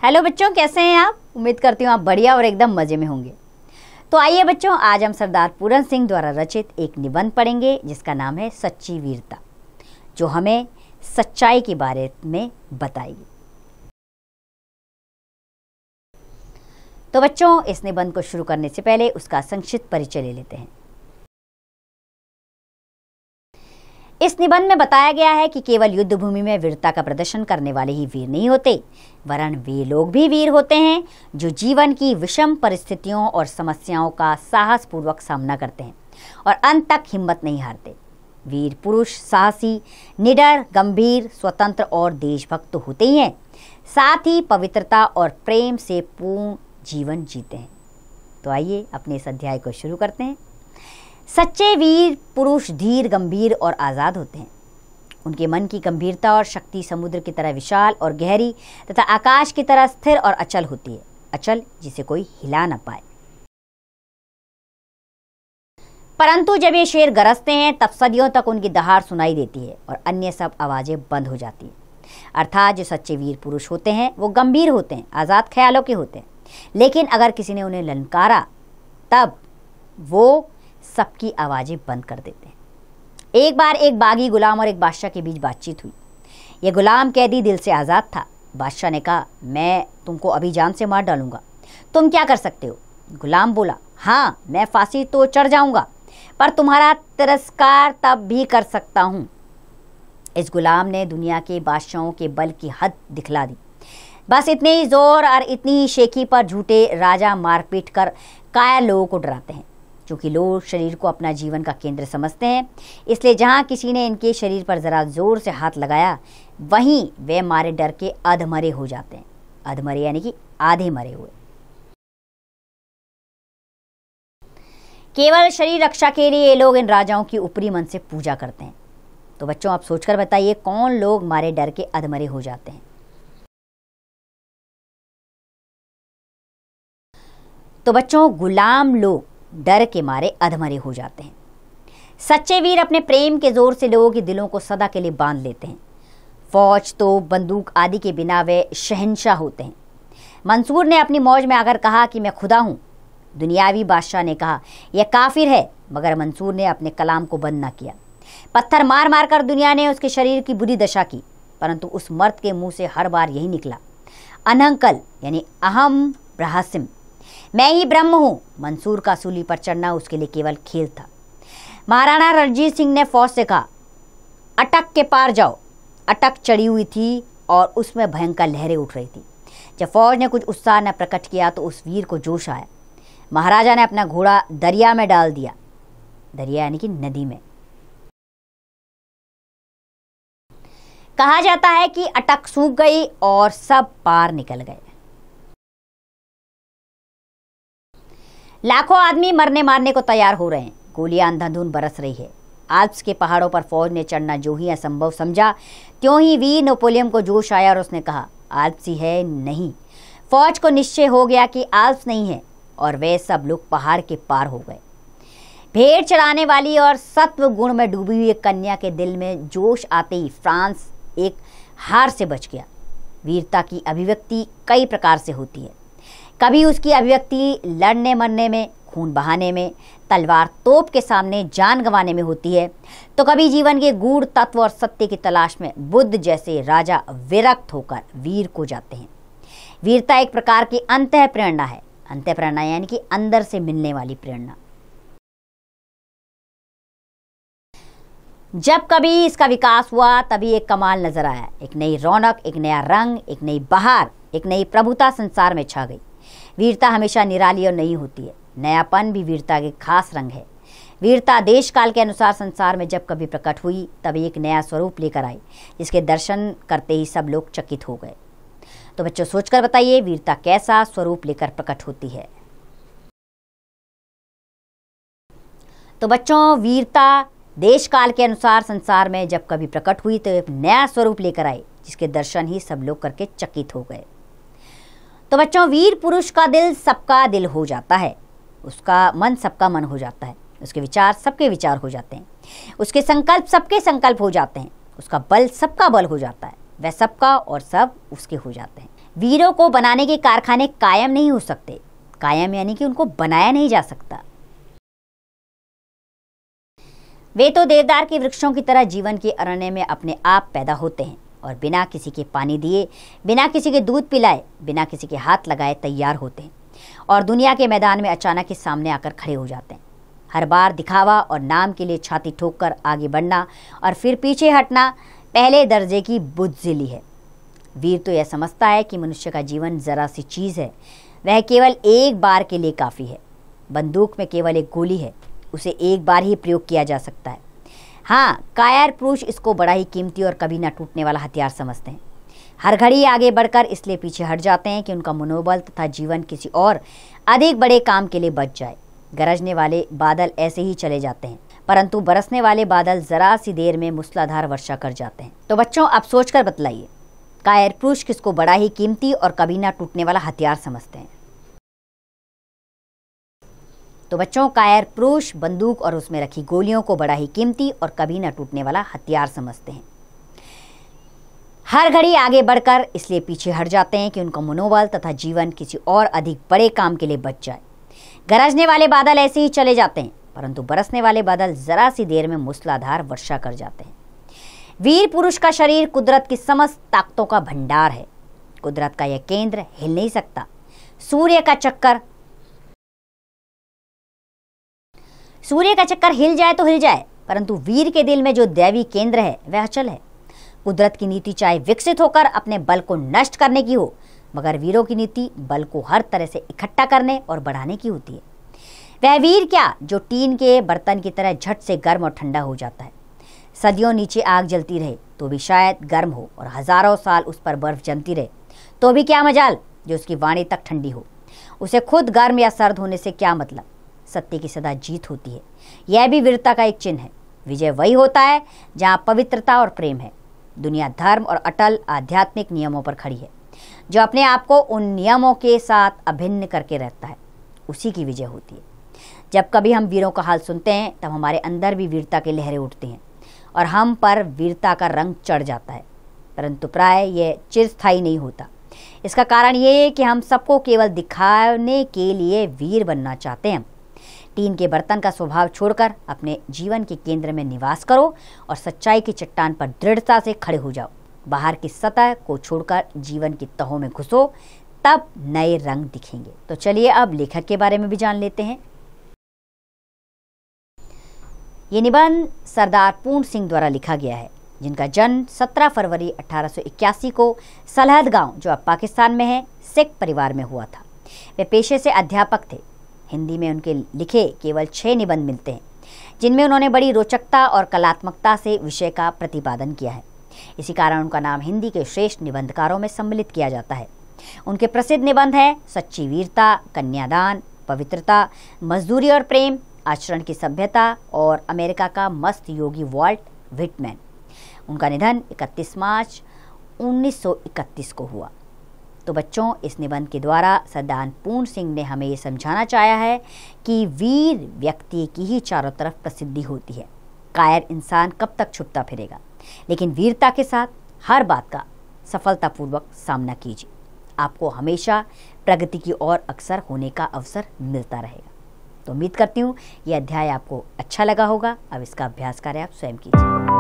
Hello बच्चों, कैसे हैं आप? उम्मीद करती हूँ आप बढ़िया और एकदम मज़े में होंगे। तो आइए बच्चों, आज हम सरदार पूरन सिंह द्वारा रचित एक निबंध पढ़ेंगे जिसका नाम है सच्ची वीरता, जो हमें सच्चाई के बारे में बताएगी। तो बच्चों, इस निबंध को शुरू करने से पहले उसका संक्षिप्त परिचय ले लेते हैं। इस निबंध में बताया गया है कि केवल युद्ध भूमि में वीरता का प्रदर्शन करने वाले ही वीर नहीं होते, वरन वे लोग भी वीर होते हैं जो जीवन की विषम परिस्थितियों और समस्याओं का साहसपूर्वक सामना करते हैं और अंत तक हिम्मत नहीं हारते। वीर पुरुष साहसी, निडर, गंभीर, स्वतंत्र और देशभक्त तो होते ही हैं, साथ ही पवित्रता और प्रेम से पूर्ण जीवन जीते हैं। तो आइए अपने इस अध्याय को शुरू करते हैं। सच्चे वीर पुरुष धीर, गंभीर और आज़ाद होते हैं। उनके मन की गंभीरता और शक्ति समुद्र की तरह विशाल और गहरी तथा आकाश की तरह स्थिर और अचल होती है, अचल जिसे कोई हिला न पाए। परंतु जब ये शेर गरजते हैं तब सदियों तक उनकी दहाड़ सुनाई देती है और अन्य सब आवाज़ें बंद हो जाती हैं। अर्थात जो सच्चे वीर पुरुष होते हैं वो गंभीर होते हैं, आज़ाद ख्यालों के होते हैं, लेकिन अगर किसी ने उन्हें ललकारा तब वो सबकी आवाज़ें बंद कर देते हैं। एक बार एक बागी गुलाम और एक बादशाह के बीच बातचीत हुई। यह गुलाम कैदी दिल से आज़ाद था। बादशाह ने कहा, मैं तुमको अभी जान से मार डालूंगा, तुम क्या कर सकते हो? गुलाम बोला, हाँ, मैं फांसी तो चढ़ जाऊंगा, पर तुम्हारा तिरस्कार तब भी कर सकता हूँ। इस गुलाम ने दुनिया के बादशाहों के बल की हद दिखला दी। बस इतने ही जोर और इतनी ही शेखी पर झूठे राजा मारपीट कर कायर लोगों को डराते हैं। क्योंकि लोग शरीर को अपना जीवन का केंद्र समझते हैं, इसलिए जहाँ किसी ने इनके शरीर पर ज़रा जोर से हाथ लगाया वहीं वे मारे डर के अधमरे हो जाते हैं। अधमरे यानी कि आधे मरे हुए। केवल शरीर रक्षा के लिए ये लोग इन राजाओं की ऊपरी मन से पूजा करते हैं। तो बच्चों, आप सोचकर बताइए कौन लोग मारे डर के अधमरे हो जाते हैं? तो बच्चों, गुलाम लोग डर के मारे अधमरे हो जाते हैं। सच्चे वीर अपने प्रेम के जोर से लोगों के दिलों को सदा के लिए बांध लेते हैं। फौज तो बंदूक आदि के बिना वे शहंशाह होते हैं। मंसूर ने अपनी मौज में आकर कहा कि मैं खुदा हूँ। दुनियावी बादशाह ने कहा यह काफिर है, मगर मंसूर ने अपने कलाम को बंद न किया। पत्थर मार मार कर दुनिया ने उसके शरीर की बुरी दशा की, परंतु उस मर्द के मुंह से हर बार यही निकला, अनंकल यानी अहम ब्रह्मास्म, मैं ही ब्रह्म हूँ। मंसूर का सूली पर चढ़ना उसके लिए केवल खेल था। महाराणा रणजीत सिंह ने फौज से कहा, अटक के पार जाओ। अटक चढ़ी हुई थी और उसमें भयंकर लहरें उठ रही थी। जब फौज ने कुछ उत्साह न प्रकट किया तो उस वीर को जोश आया। महाराजा ने अपना घोड़ा दरिया में डाल दिया, दरिया यानी कि नदी में। कहा जाता है कि अटक सूख गई और सब पार निकल गए। लाखों आदमी मरने मारने को तैयार हो रहे हैं। गोलियां अंधाधुंध बरस रही है। आल्प्स के पहाड़ों पर फौज ने चढ़ना जो ही असंभव समझा, त्यों ही वीर नेपोलियन को जोश आया और उसने कहा, आल्प्स ही है नहीं। फौज को निश्चय हो गया कि आल्प्स नहीं है और वे सब लोग पहाड़ के पार हो गए। भेड़ चढ़ाने वाली और सत्व गुण में डूबी हुई कन्या के दिल में जोश आते ही फ्रांस एक हार से बच गया। वीरता की अभिव्यक्ति कई प्रकार से होती है। कभी उसकी अभिव्यक्ति लड़ने मरने में, खून बहाने में, तलवार तोप के सामने जान गंवाने में होती है, तो कभी जीवन के गूढ़ तत्व और सत्य की तलाश में बुद्ध जैसे राजा विरक्त होकर वीर को जाते हैं। वीरता एक प्रकार की अंतः प्रेरणा है। अंतः प्रेरणा यानी कि अंदर से मिलने वाली प्रेरणा। जब कभी इसका विकास हुआ तभी एक कमाल नजर आया। एक नई रौनक, एक नया रंग, एक नई बहार, एक नई प्रभुता संसार में छा गई। वीरता हमेशा निराली और नई होती है। नयापन भी वीरता के खास रंग है। वीरता देश काल के अनुसार संसार में जब कभी प्रकट हुई तभी एक नया स्वरूप लेकर आई, जिसके दर्शन करते ही सब लोग चकित हो गए। तो बच्चों, सोचकर बताइए वीरता कैसा स्वरूप लेकर प्रकट होती है? तो बच्चों, वीरता देश काल के अनुसार संसार में जब कभी प्रकट हुई तो एक नया स्वरूप लेकर आई, जिसके दर्शन ही सब लोग करके चकित हो गए। तो बच्चों, वीर पुरुष का दिल सबका दिल हो जाता है, उसका मन सबका मन हो जाता है, उसके विचार सबके विचार हो जाते हैं, उसके संकल्प सबके संकल्प हो जाते हैं, उसका बल सबका बल हो जाता है, वह सबका और सब उसके हो जाते हैं। वीरों को बनाने के कारखाने कायम नहीं हो सकते। कायम यानी कि उनको बनाया नहीं जा सकता। वे तो देवदार के वृक्षों की तरह जीवन के अरण्य में अपने आप पैदा होते हैं और बिना किसी के पानी दिए, बिना किसी के दूध पिलाए, बिना किसी के हाथ लगाए तैयार होते हैं और दुनिया के मैदान में अचानक के सामने आकर खड़े हो जाते हैं। हर बार दिखावा और नाम के लिए छाती ठोककर आगे बढ़ना और फिर पीछे हटना पहले दर्जे की बुज़दिली है। वीर तो यह समझता है कि मनुष्य का जीवन जरा सी चीज़ है, वह केवल एक बार के लिए काफ़ी है। बंदूक में केवल एक गोली है, उसे एक बार ही प्रयोग किया जा सकता है। हाँ, कायर पुरुष इसको बड़ा ही कीमती और कभी ना टूटने वाला हथियार समझते हैं। हर घड़ी आगे बढ़कर इसलिए पीछे हट जाते हैं कि उनका मनोबल तथा जीवन किसी और अधिक बड़े काम के लिए बच जाए। गरजने वाले बादल ऐसे ही चले जाते हैं, परंतु बरसने वाले बादल जरा सी देर में मूसलाधार वर्षा कर जाते हैं। तो बच्चों, अब सोचकर बतलाइए, कायर पुरुष किसको बड़ा ही कीमती और कभी ना टूटने वाला हथियार समझते हैं? तो बच्चों, कायर पुरुष बंदूक और उसमें रखी गोलियों को बड़ा ही कीमती और कभी न टूटने वाला हथियार समझते हैं। हर घड़ी आगे बढ़कर इसलिए पीछे हट जाते हैं कि उनका मनोबल तथा जीवन किसी और अधिक बड़े काम के लिए बच जाए। गरजने वाले बादल ऐसे ही चले जाते हैं, परंतु बरसने वाले बादल जरा सी देर में मूसलाधार वर्षा कर जाते हैं। वीर पुरुष का शरीर कुदरत की समस्त ताकतों का भंडार है। कुदरत का यह केंद्र हिल नहीं सकता। सूर्य का चक्कर हिल जाए तो हिल जाए, परंतु वीर के दिल में जो दैवी केंद्र है वह अचल है। कुदरत की नीति चाहे विकसित होकर अपने बल को नष्ट करने की हो, मगर वीरों की नीति बल को हर तरह से इकट्ठा करने और बढ़ाने की होती है। वह वीर क्या जो टीन के बर्तन की तरह झट से गर्म और ठंडा हो जाता है। सदियों नीचे आग जलती रहे तो भी शायद गर्म हो, और हजारों साल उस पर बर्फ जमती रहे तो भी क्या मजाल जो उसकी वाणी तक ठंडी हो। उसे खुद गर्म या सर्द होने से क्या मतलब। सत्य की सदा जीत होती है। यह भी वीरता का एक चिन्ह है। विजय वही होता है जहाँ पवित्रता और प्रेम है। दुनिया धर्म और अटल आध्यात्मिक नियमों पर खड़ी है। जो अपने आप को उन नियमों के साथ अभिन्न करके रहता है, उसी की विजय होती है। जब कभी हम वीरों का हाल सुनते हैं तब हमारे अंदर भी वीरता की लहरें उठती हैं और हम पर वीरता का रंग चढ़ जाता है, परंतु प्राय यह चिरस्थायी नहीं होता। इसका कारण ये है कि हम सबको केवल दिखाने के लिए वीर बनना चाहते हैं। टीन के बर्तन का स्वभाव छोड़कर अपने जीवन के केंद्र में निवास करो और सच्चाई की चट्टान पर दृढ़ता से खड़े हो जाओ। बाहर की सतह को छोड़कर जीवन की तहों में घुसो, तब नए रंग दिखेंगे। तो चलिए अब लेखक के बारे में भी जान लेते हैं। ये निबंध सरदार पूर्ण सिंह द्वारा लिखा गया है, जिनका जन्म 17 फरवरी 1881 को सलहद गांव, जो अब पाकिस्तान में है, सिख परिवार में हुआ था। वे पेशे से अध्यापक थे। हिंदी में उनके लिखे केवल 6 निबंध मिलते हैं, जिनमें उन्होंने बड़ी रोचकता और कलात्मकता से विषय का प्रतिपादन किया है। इसी कारण उनका नाम हिंदी के श्रेष्ठ निबंधकारों में सम्मिलित किया जाता है। उनके प्रसिद्ध निबंध हैं सच्ची वीरता, कन्यादान, पवित्रता, मजदूरी और प्रेम, आचरण की सभ्यता और अमेरिका का मस्त योगी वॉल्ट व्हिटमैन। उनका निधन 31 मार्च 1931 को हुआ। तो बच्चों, इस निबंध के द्वारा सरदार पूर्ण सिंह ने हमें ये समझाना चाहा है कि वीर व्यक्ति की ही चारों तरफ प्रसिद्धि होती है। कायर इंसान कब तक छुपता फिरेगा, लेकिन वीरता के साथ हर बात का सफलतापूर्वक सामना कीजिए। आपको हमेशा प्रगति की ओर अग्रसर होने का अवसर मिलता रहेगा। तो उम्मीद करती हूँ ये अध्याय आपको अच्छा लगा होगा। अब इसका अभ्यास कार्य आप स्वयं कीजिए।